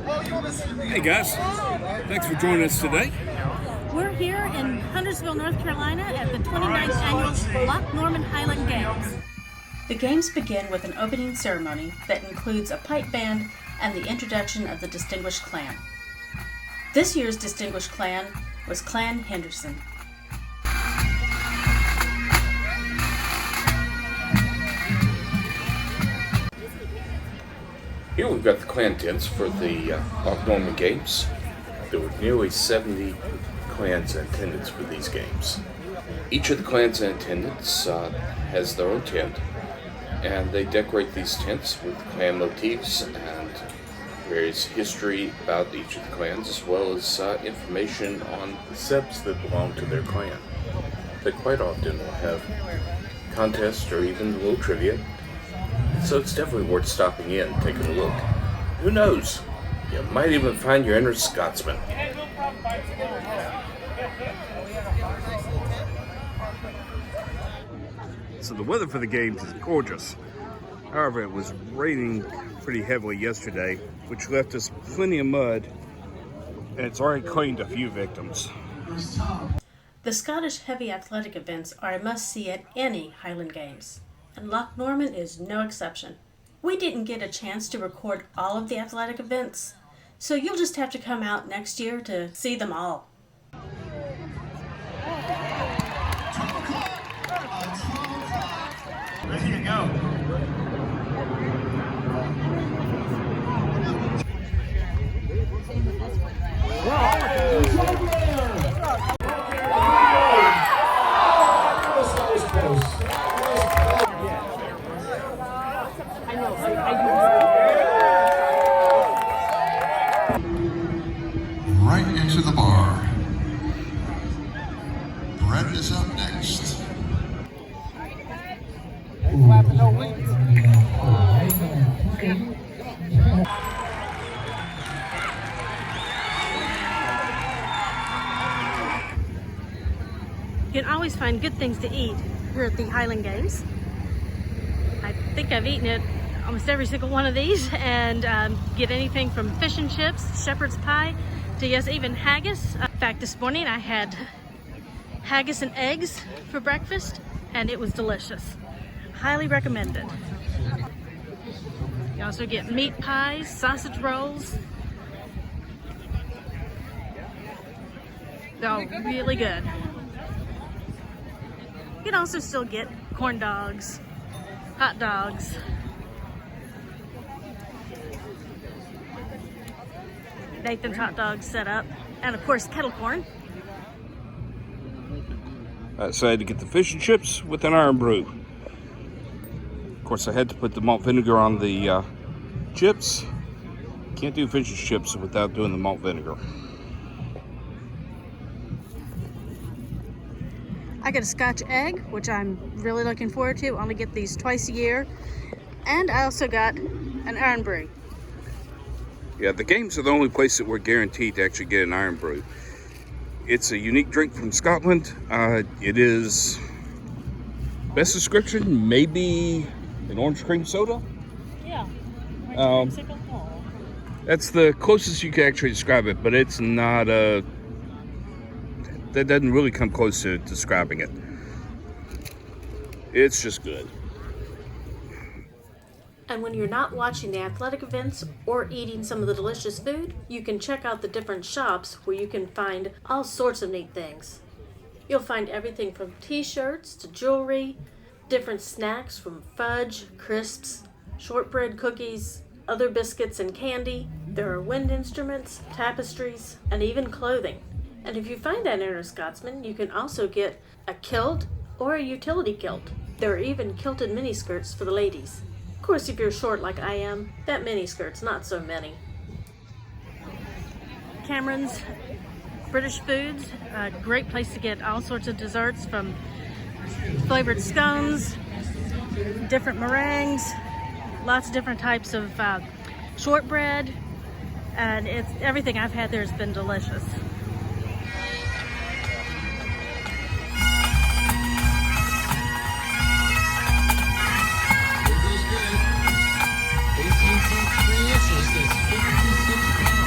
Hey guys, thanks for joining us today. We're here in Huntersville, North Carolina at the 29th annual Loch Norman Highland Games. The games begin with an opening ceremony that includes a pipe band and the introduction of the Distinguished Clan. This year's Distinguished Clan was Clan Henderson. Here we've got the clan tents for the Loch Norman Games. There were nearly 70 clans in attendance for these games. Each of the clans in attendance has their own tent, and they decorate these tents with clan motifs and various history about each of the clans, as well as information on the sebs that belong to their clan. They quite often will have contests or even a little trivia. So it's definitely worth stopping in and taking a look. Who knows? You might even find your inner Scotsman. So the weather for the games is gorgeous. However, it was raining pretty heavily yesterday, which left us plenty of mud, and it's already claimed a few victims. The Scottish heavy athletic events are a must-see at any Highland Games, and Loch Norman is no exception. We didn't get a chance to record all of the athletic events, so you'll just have to come out next year to see them all. Ready to go. Right into the bar. Brett is up next. You can always find good things to eat here at the Highland Games. I think I've eaten at almost every single one of these, and get anything from fish and chips, shepherd's pie, to yes, even haggis. In fact, this morning I had haggis and eggs for breakfast, and it was delicious. Highly recommended. You also get meat pies, sausage rolls. They're all really good. You can also still get corn dogs, hot dogs. Nathan's hot dogs set up, and of course kettle corn. I decided to get the fish and chips with an iron brew. Of course, I had to put the malt vinegar on the chips. Can't do fish and chips without doing the malt vinegar. I got a Scotch egg, which I'm really looking forward to. I only get these twice a year. And I also got an iron brew. Yeah, the games are the only place that we're guaranteed to actually get an iron brew. It's a unique drink from Scotland. It is, best description, maybe an orange cream soda? Yeah. That's the closest you can actually describe it, but it's not a... That doesn't really come close to describing it. It's just good. And when you're not watching the athletic events or eating some of the delicious food, you can check out the different shops where you can find all sorts of neat things. You'll find everything from t-shirts to jewelry, different snacks from fudge, crisps, shortbread cookies, other biscuits and candy. There are wind instruments, tapestries, and even clothing. And if you find that inner Scotsman, you can also get a kilt or a utility kilt. There are even kilted miniskirts for the ladies. Of course, if you're short like I am, that miniskirt's not so many. Cameron's British Foods, a great place to get all sorts of desserts, from flavored scones, different meringues, lots of different types of shortbread, and everything I've had there has been delicious. It goes good. 18.3 inches, that's 56 pounds.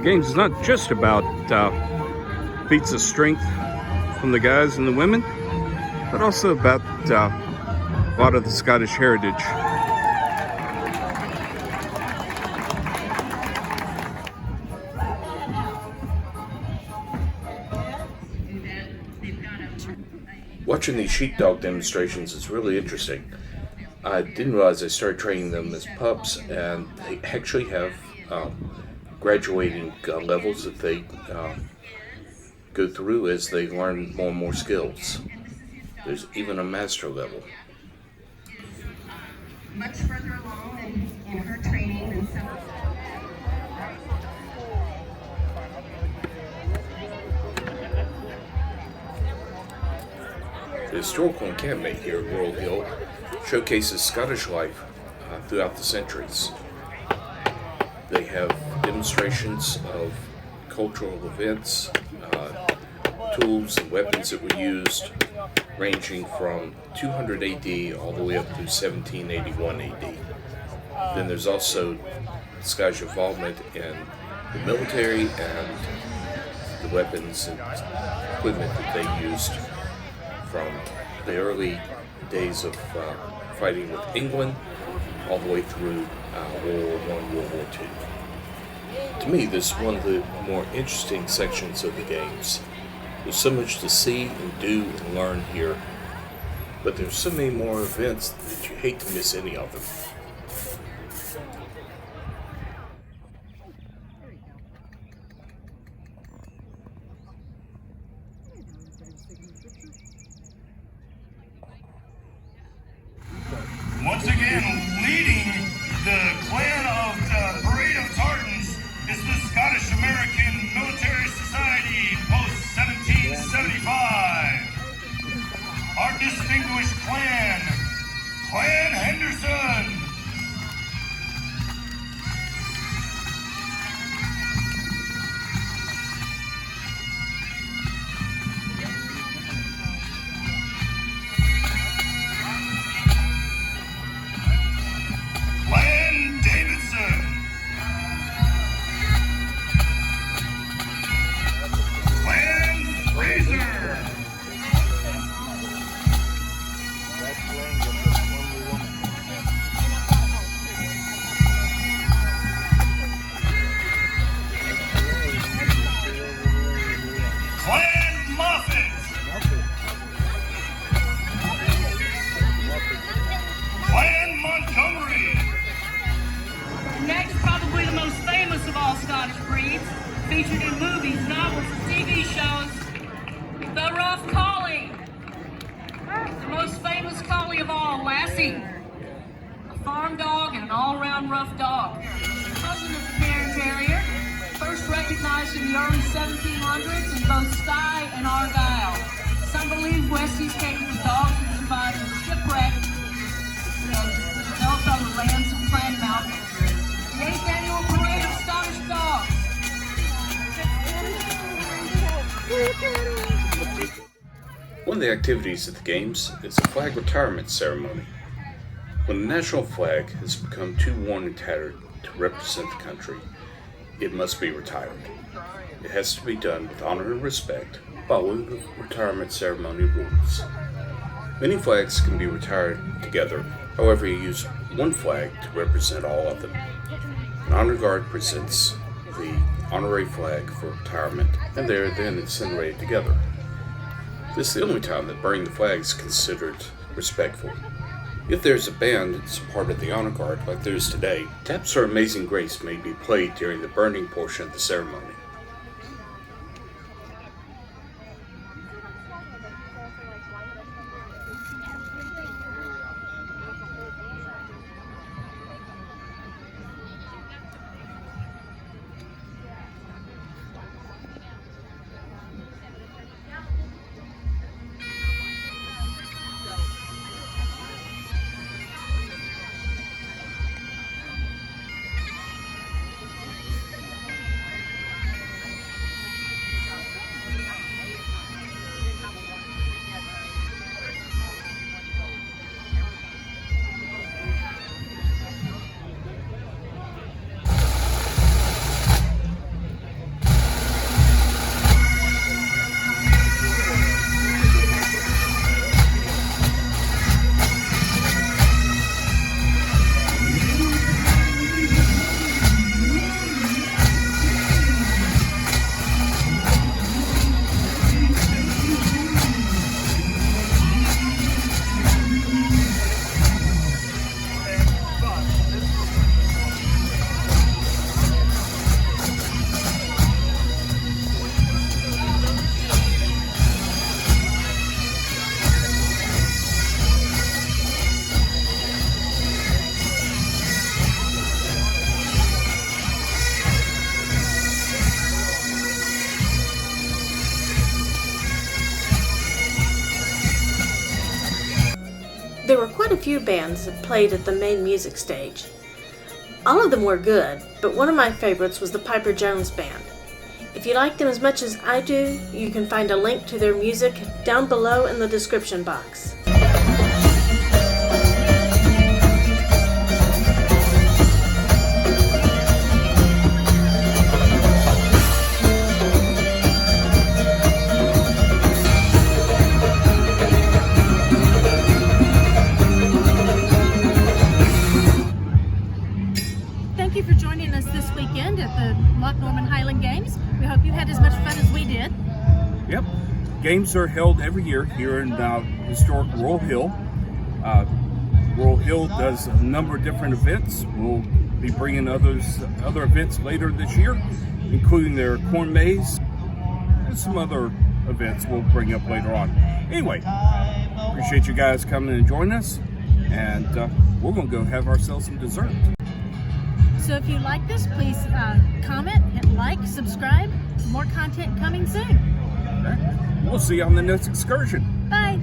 Games is not just about feats of strength from the guys and the women, but also about a lot of the Scottish heritage. Watching these sheepdog demonstrations is really interesting. I didn't realize I started training them as pups, and they actually have graduating levels that they go through as they learn more and more skills. There's even a master level. Much further along in her training than some of The historical encampment here at Laurel Hill showcases Scottish life throughout the centuries. They have demonstrations of cultural events, tools and weapons that were used, ranging from 200 AD all the way up to 1781 AD. Then there's also Scottish involvement in the military and the weapons and equipment that they used from the early days of fighting with England all the way through World War I, World War II. To me, this is one of the more interesting sections of the games. There's so much to see and do and learn here, but there's so many more events that you hate to miss any of them. Once again, leading the clan of the Parade of Tartans is the Scottish American Military Society post 1775. Our distinguished clan, Clan Henderson. Clan Davidson. Clan Fraser. Clan Moffat. Clan Montgomery. Next, probably the most famous of all Scottish breeds, featured in movies, novels, and TV shows, the Rough Collie. The most famous collie of all, Lassie. A farm dog and an all-round rough dog. Cousin of the Cairn Terrier, first recognized in the early 1700s in both Skye and Argyll. Some believe Westies came from dogs that survived a shipwreck and developed on the lands of Clanmouth. The 8th annual Parade of Scottish Dogs. One of the activities at the games is the flag retirement ceremony. When the national flag has become too worn and tattered to represent the country, it must be retired. It has to be done with honor and respect, following the retirement ceremony rules. Many flags can be retired together, however you use one flag to represent all of them. An honor guard presents the honorary flag for retirement, and they are then incinerated together. This is the only time that burning the flag is considered respectful. If there's a band that's part of the honor guard like there is today, taps for Amazing Grace may be played during the burning portion of the ceremony. a few bands that played at the main music stage. All of them were good, but one of my favorites was the Piper Jones Band. If you like them as much as I do, you can find a link to their music down below in the description box. Thank you for joining us this weekend at the Loch Norman Highland Games. We hope you had as much fun as we did. Yep. Games are held every year here in historic Royal Hill. Royal Hill does a number of different events. We'll be bringing other events later this year, including their corn maze and some other events we'll bring up later on. Anyway, appreciate you guys coming and joining us, and we're going to go have ourselves some dessert. So if you like this, please comment, hit like, subscribe. More content coming soon. Okay. We'll see you on the next excursion. Bye.